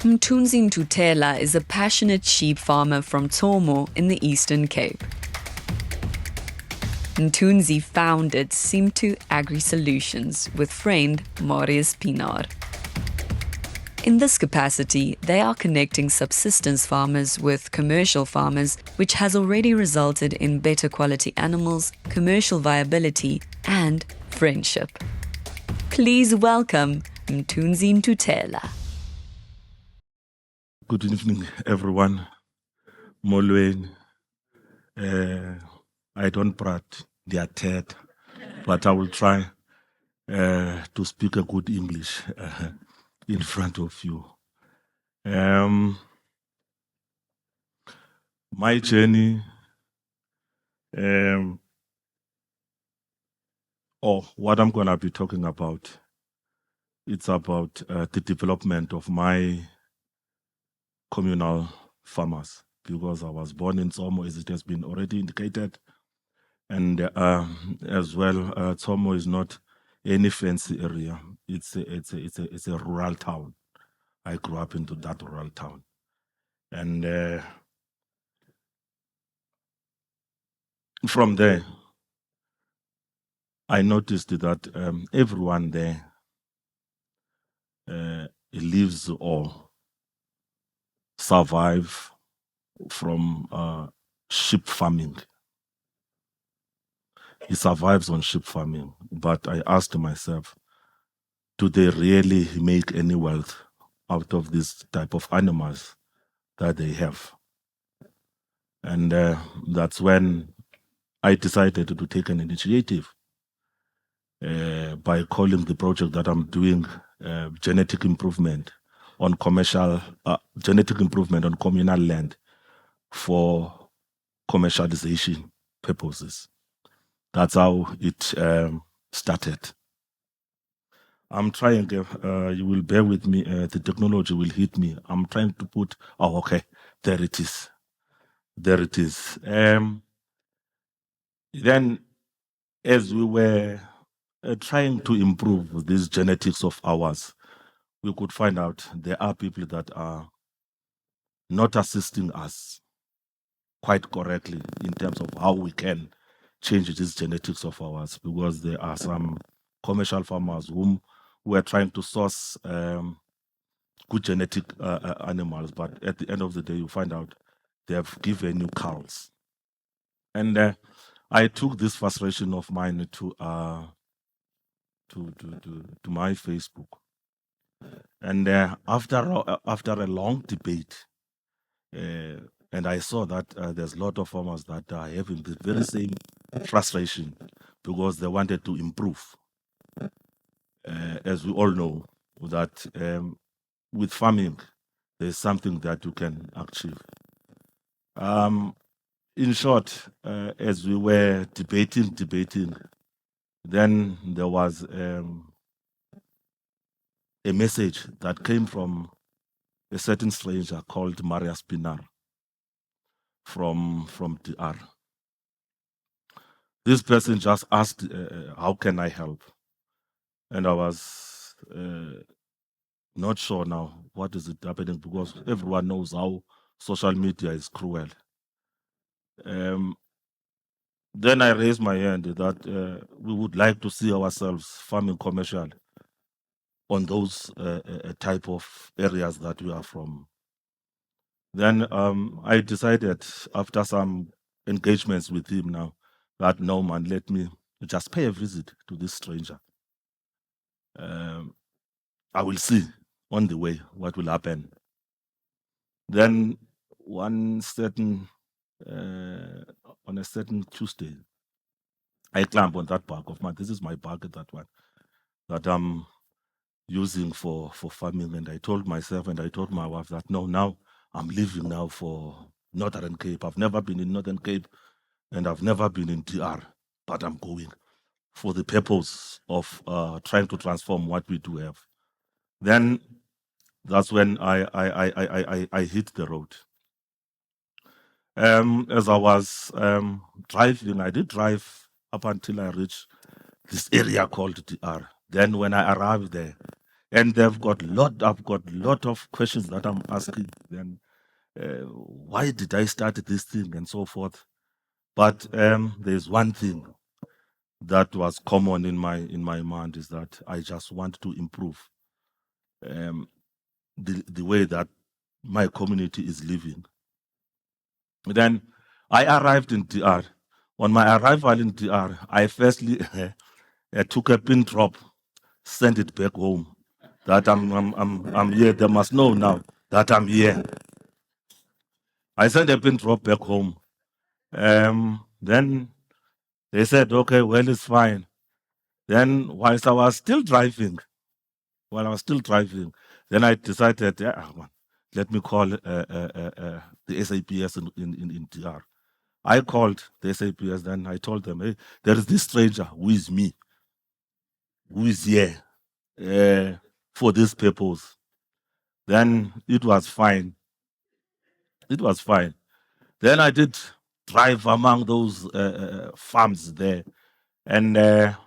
Mthunzi Ntutela is a passionate sheep farmer from Tomo in the Eastern Cape. Mthunzi founded Simtu Agri Solutions with friend Marius Pinar. In this capacity, they are connecting subsistence farmers with commercial farmers, which has already resulted in better quality animals, commercial viability, and friendship. Please welcome Mthunzi Ntutela. Good evening, everyone. Molweni. I don't prat their TED, but I will try to speak a good English in front of you. My journey, or what I'm going to be talking about, it's about the development of my communal farmers, because I was born in Somo, as it has been already indicated. And as well, Tomo is not any fancy area. It's a rural town. I grew up into that rural town, and from there, I noticed that everyone there lives or survive from sheep farming. He survives on sheep farming, but I asked myself, do they really make any wealth out of this type of animals that they have? And that's when I decided to take an initiative by calling the project that I'm doing genetic improvement on genetic improvement on communal land for commercialization purposes. That's how it started. I'm trying, you will bear with me, the technology will hit me. I'm trying to put, okay, there it is. There it is. Then, as we were trying to improve these genetics of ours, we could find out there are people that are not assisting us quite correctly in terms of how we can change these genetics of ours, because there are some commercial farmers who are trying to source good genetic animals, but at the end of the day, you find out they have given you cows. And I took this frustration of mine to my Facebook, and after a long debate, and I saw that there's a lot of farmers that are having the very same frustration because they wanted to improve. As we all know, that with farming, there's something that you can achieve. In short, as we were debating, then there was a message that came from a certain stranger called Marius Pinar from DR. This person just asked, how can I help? And I was not sure now what is it happening, because everyone knows how social media is cruel. Then I raised my hand that we would like to see ourselves farming commercial on those type of areas that we are from. Then I decided, after some engagements with him now, that no, man, let me just pay a visit to this stranger. I will see on the way what will happen. Then on a certain Tuesday, I climb on that bag of mine. This is my bag, that one that I'm using for farming. And I told myself and I told my wife that no, now I'm leaving now for Northern Cape. I've never been in Northern Cape and I've never been in DR, but I'm going for the purpose of trying to transform what we do have. Then that's when I hit the road. As I was driving, I did drive up until I reached this area called DR. Then when I arrived there, and I've got lot of questions that I'm asking. Then why did I start this thing and so forth? But there's one thing that was common in my mind, is that I just want to improve the way that my community is living. Then I arrived in DR. On my arrival in DR, I firstly took a pin drop, sent it back home, that I'm here. They must know now that I'm here. I sent a pin drop back home. Then they said, okay, well, it's fine. Then whilst I was still driving, then I decided, let me call the SAPS in DR. I called the SAPS, then I told them, hey, there is this stranger who is me, who is here for this purpose. Then it was fine. It was fine. Then I did drive among those farms there, and I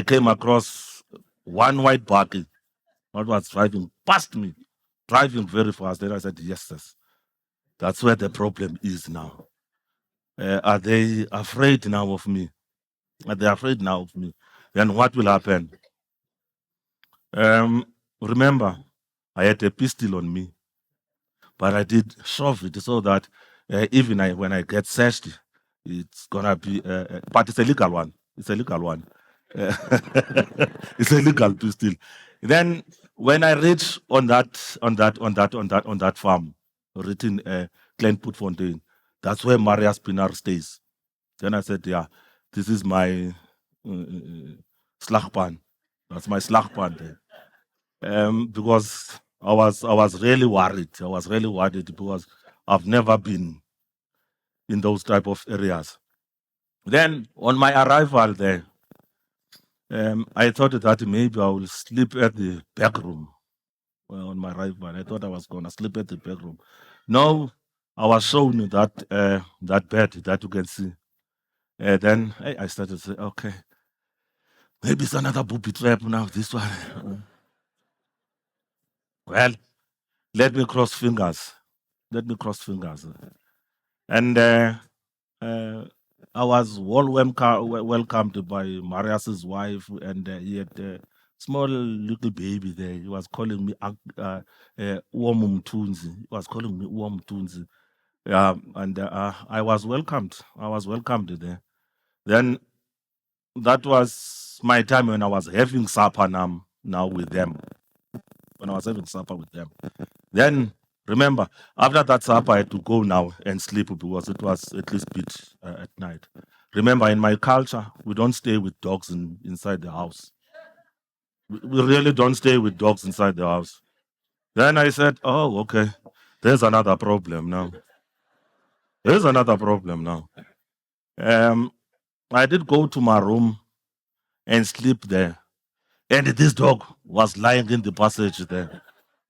came across one white buggy that was driving past me, driving very fast. Then I said, yes, that's where the problem is now. Are they afraid now of me? Are they afraid now of me? Then what will happen? Remember, I had a pistol on me, but I did shove it so that even when I get searched, it's gonna be. But it's a legal one. It's a legal one. It's a legal pistol. Then when I reach on that farm, written Kleinput Fontaine, that's where Maria Spinar stays. Then I said, yeah, this is my slagpan. That's my slagpan there. Because I was really worried. I was really worried because I've never been in those type of areas. Then on my arrival there, I thought that maybe I will sleep at the back room. Well, on my arrival, I thought I was gonna sleep at the back room. No, I was shown that bed that you can see. Then I started to say, okay, maybe it's another booby trap now. This one. Well, let me cross fingers. Let me cross fingers. And I was welcomed by Marius's wife, and he had a small little baby there. He was calling me Mthunzi. He was calling me Mthunzi. Yeah, and I was welcomed. I was welcomed there. Then that was my time when I was having supper now with them. When I was having supper with them. Then remember, after that supper, I had to go now and sleep because it was at least bit at night. Remember, in my culture, we don't stay with dogs inside the house. We really don't stay with dogs inside the house. Then I said, oh, okay, there's another problem now. There's another problem now. I did go to my room and sleep there. And this dog was lying in the passage there.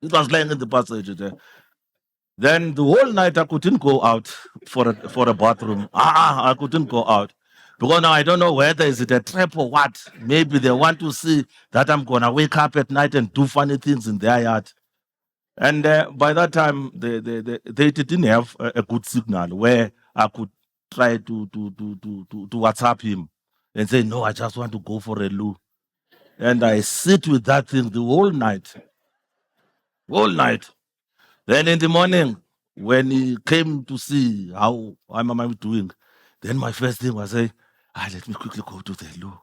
It was lying in the passage there. Then the whole night I couldn't go out for a bathroom. I couldn't go out. Because now I don't know whether is it a trap or what. Maybe they want to see that I'm gonna wake up at night and do funny things in their yard. And by that time, they didn't have a good signal where I could try to WhatsApp him and say, no, I just want to go for a loo. And I sit with that thing the whole night. Whole night. Then in the morning, when he came to see how am I doing, then my first thing was say, let me quickly go to the loo.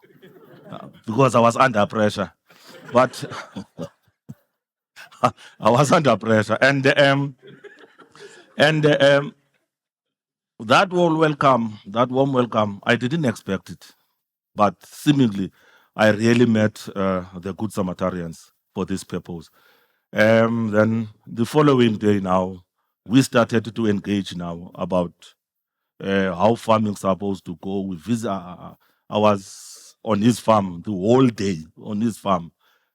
Because I was under pressure. But I was under pressure. And that warm welcome, I didn't expect it. But seemingly, I really met the good Samaritans for this purpose. Then the following day now, we started to engage now about how farming supposed to go. We visit. I was on his farm the whole day on his farm,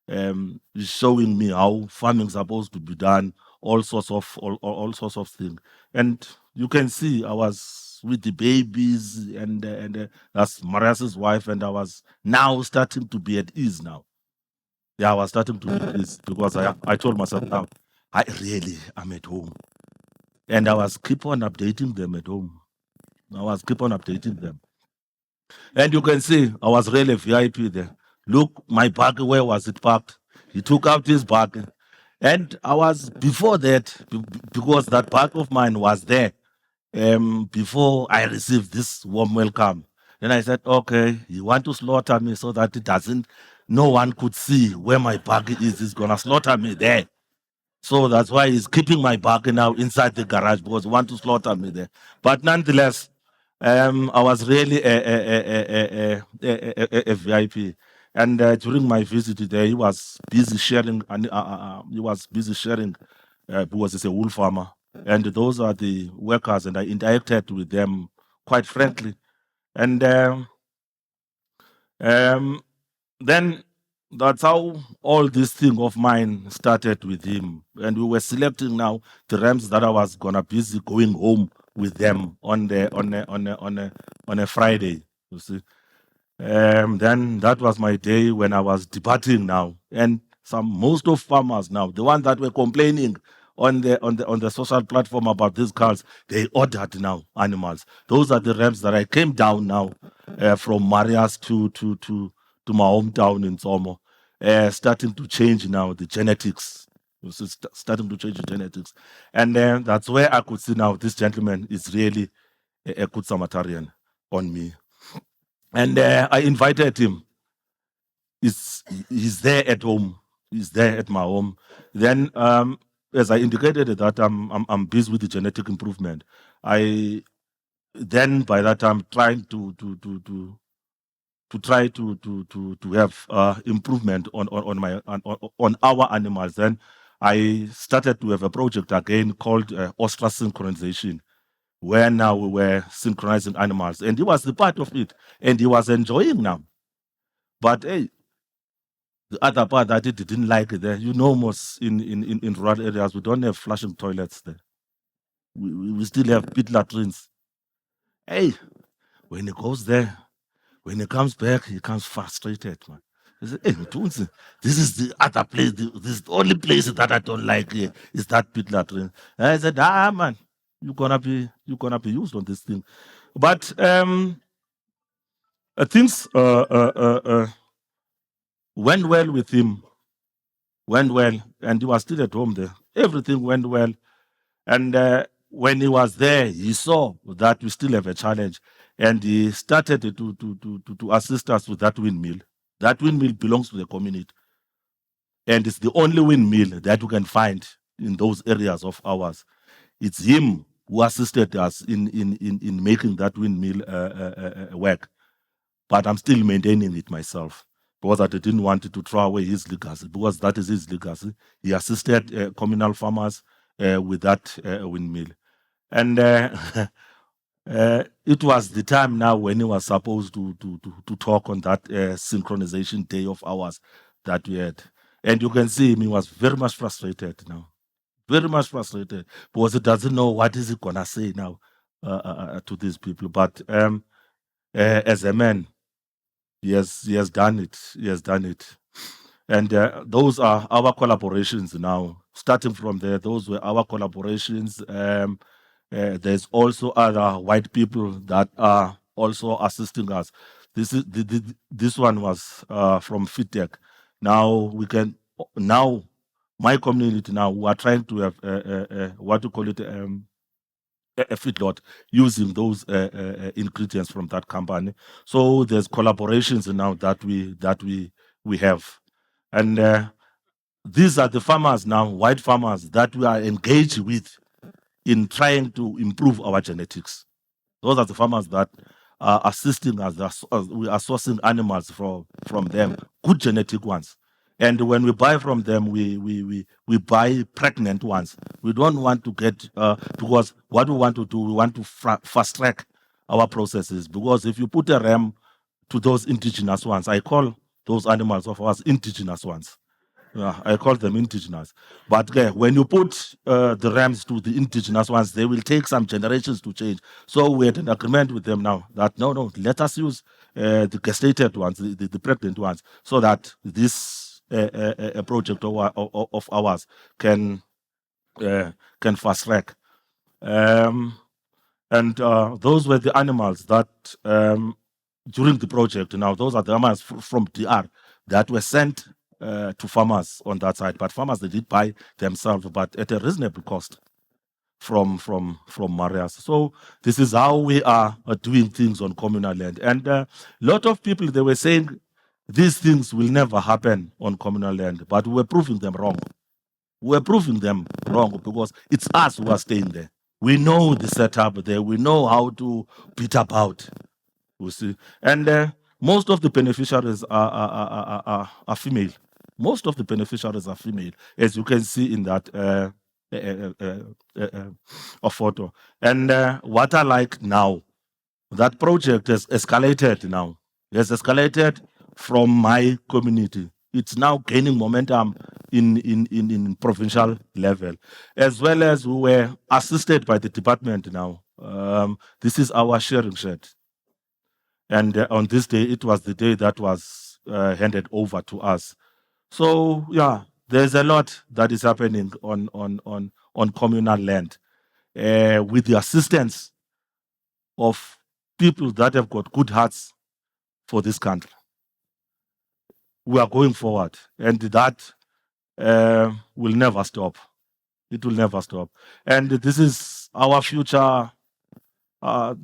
he's showing me how farming supposed to be done, all sorts of things, and you can see I was with the babies and that's Marius's wife, and I was now starting to be at ease now. Yeah, I was starting to do this because I told myself now, I really am at home. And I was keep on updating them at home. I was keep on updating them. And you can see I was really VIP there. Look, my bag, where was it parked? He took out his bag. And I was before that, because that bag of mine was there before I received this warm welcome. Then I said, okay, you want to slaughter me so that no one could see where my bag is. He's going to slaughter me there. So that's why he's keeping my bag now inside the garage because he want to slaughter me there. But nonetheless, I was really a VIP. And during my visit there, he was busy sharing, and because he's a wool farmer. And those are the workers, and I interacted with them quite frankly. And um, then that's how all this thing of mine started with him. And we were selecting now the rams that I was gonna busy going home with them on a Friday. You see. Then that was my day when I was departing now. And most of farmers now, the ones that were complaining on the social platform about these cows, they ordered now animals. Those are the rams that I came down now from Marias to my hometown in Somo, starting to change now the genetics. Starting to change the genetics. And that's where I could see now this gentleman is really a good Samaritan on me. And I invited him. He's there at home. He's there at my home. Then, as I indicated that I'm busy with the genetic improvement. I then by that time trying to try to have improvement on our animals. Then I started to have a project again called Ostra synchronization, where now we were synchronizing animals, and he was the part of it, and he was enjoying now. But hey, the other part that he didn't like it there, most in rural areas, we don't have flushing toilets there. We still have pit latrines. Hey, when he goes there, when he comes back, he comes frustrated, man. He said, hey, Mthunzi, this is the other place, this is the only place that I don't like here, is that pit latrine. And I said, man, you're gonna be used on this thing. But things went well with him, went well, and he was still at home there. Everything went well. And when he was there, he saw that we still have a challenge, and he started to assist us with that windmill. That windmill belongs to the community, and it's the only windmill that we can find in those areas of ours. It's him who assisted us in making that windmill work. But I'm still maintaining it myself because I didn't want to throw away his legacy, because that is his legacy. He assisted communal farmers with that windmill. And it was the time now when he was supposed to talk on that synchronization day of ours that we had. And you can see him, he was very much frustrated now. Very much frustrated because he doesn't know what is he going to say now to these people. But as a man, he has done it. He has done it. And those are our collaborations now. Starting from there, those were our collaborations. There's also other white people that are also assisting us. This one was from FITEC. Now my community now, we are trying to have what to call it, a feedlot using those ingredients from that company. So there's collaborations now that we have, and these are the farmers now, white farmers that we are engaged with in trying to improve our genetics. Those are the farmers that are assisting us. We are sourcing animals from them, good genetic ones. And when we buy from them, we buy pregnant ones. We don't want to get because what we want to do, we want to fast track our processes. Because if you put a ram to those indigenous ones, I call those animals of ours indigenous ones. Yeah, I call them indigenous. But when you put the rams to the indigenous ones, they will take some generations to change. So we had an agreement with them now that no, let us use the gestated ones, the pregnant ones, so that this a project of ours can fast track. And those were the animals that during the project. Now those are the animals from DR that were sent to farmers on that side, but farmers, they did buy themselves, but at a reasonable cost from Marias. So this is how we are doing things on communal land. And a lot of people, they were saying these things will never happen on communal land, but we were proving them wrong. We were proving them wrong because it's us who are staying there. We know the setup there. We know how to beat about. You see, and most of the beneficiaries are female. Most of the beneficiaries are female, as you can see in that a photo. And what I like now, that project has escalated now. It has escalated from my community. It's now gaining momentum in provincial level, as well as we were assisted by the department now. This is our sharing shed. And on this day, it was the day that was handed over to us. So yeah, there's a lot that is happening on communal land with the assistance of people that have got good hearts for this country. We are going forward, and that will never stop. It will never stop. And this is our future.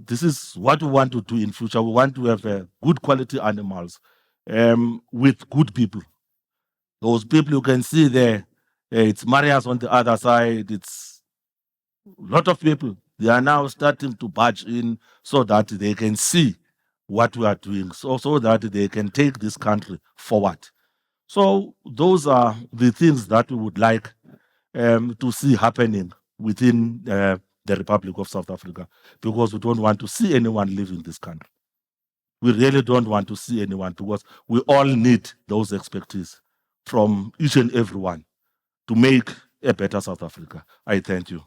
This is what we want to do in future. We want to have good quality animals with good people. Those people you can see there, it's Marias on the other side. It's a lot of people. They are now starting to barge in so that they can see what we are doing, so that they can take this country forward. So those are the things that we would like to see happening within the Republic of South Africa, because we don't want to see anyone leaving this country. We really don't want to see anyone, because we all need those expertise from each and everyone to make a better South Africa. I thank you.